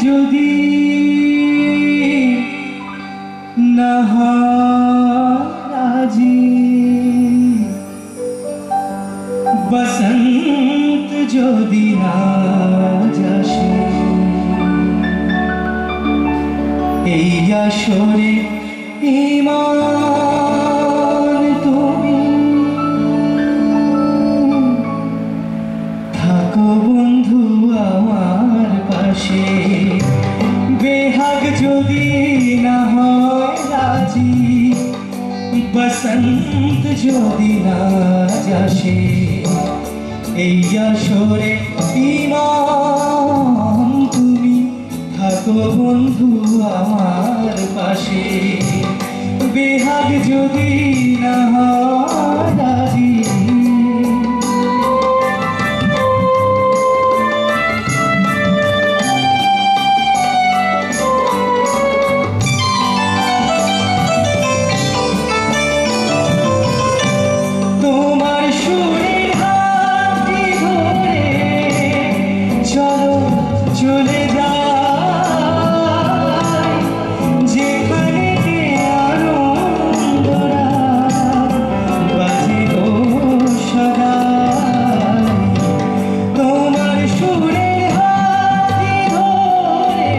যদি না রাজি বসন্ত যদি না যাসে এই আসরে ইমান তুমি থাকো বন্ধু আমার পাশে বেহাগ যদি না হয় রাজি বসন্ত যদি না যাসে এই আসরে ইমান তুমি থাকো বন্ধু আমার পাশে বেহাগ যদি না হয় রাজি চলে যায় যেখানে আনন্দরা বাজে গো সদাই তোমার সুরের হাত ধরে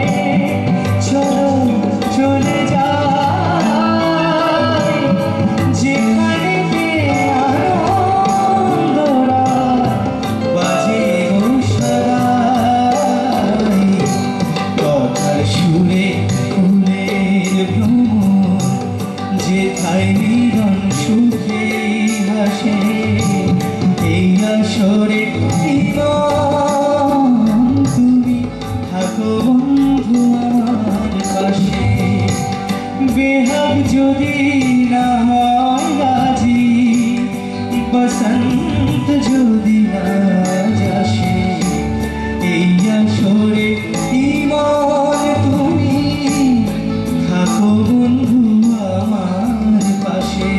চলো চলে যায় যেখানে আনন্দরা বাজে গো সুরে ফুলের ভ্রমণ যেথায় নিরন সুখে হাসে এই আসরে তুমি থাকো বন্ধু আমার পাশে বেহাগ যদি না হয় রাজি বসন্ত যদি না যাসে এই আসরে ইমান তুমি থাকো বন্ধু আমার পাশে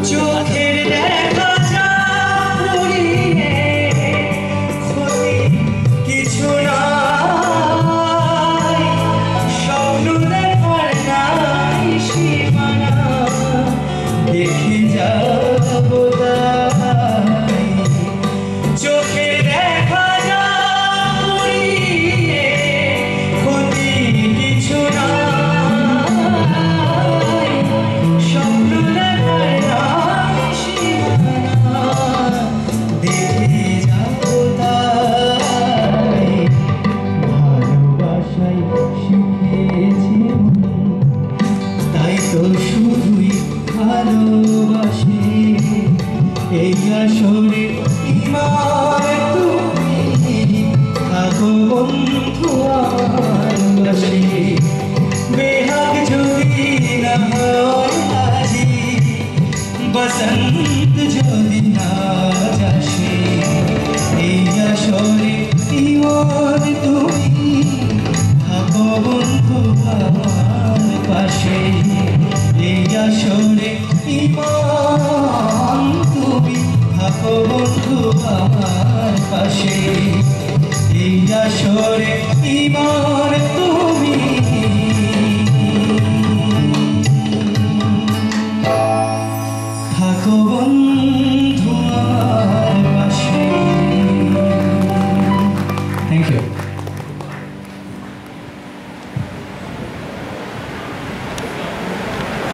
চোখের দেখা যা পুরিয়ে ক্ষতি কিছু নাই স্বপ্ন দেখার নাই সীমানা দেখে যাবো তাই চোখে দেখা যা পুরিয়ে ক্ষতি কিছু নাই স্বপ্ন দেখার নাই সীমানা দেখে যাবো তাই ভালোবাসায় শিখেছি তাই তো শুধুই ভালোবাসি এই আসরে ইমান তুমি থাকো বন্ধু আমার পাশে বেহাগ যদি না হয় রাজি বসন্ত যদি না যাসে এই আসরে ইমান তুমি থাকো বন্ধু আমার পাশে এই আসরে ইমান তুমি থাকো বন্ধু আমার পাশে এই আসরে ইমান তুমি থাকো বন্ধু আমার পাশে। Thank you.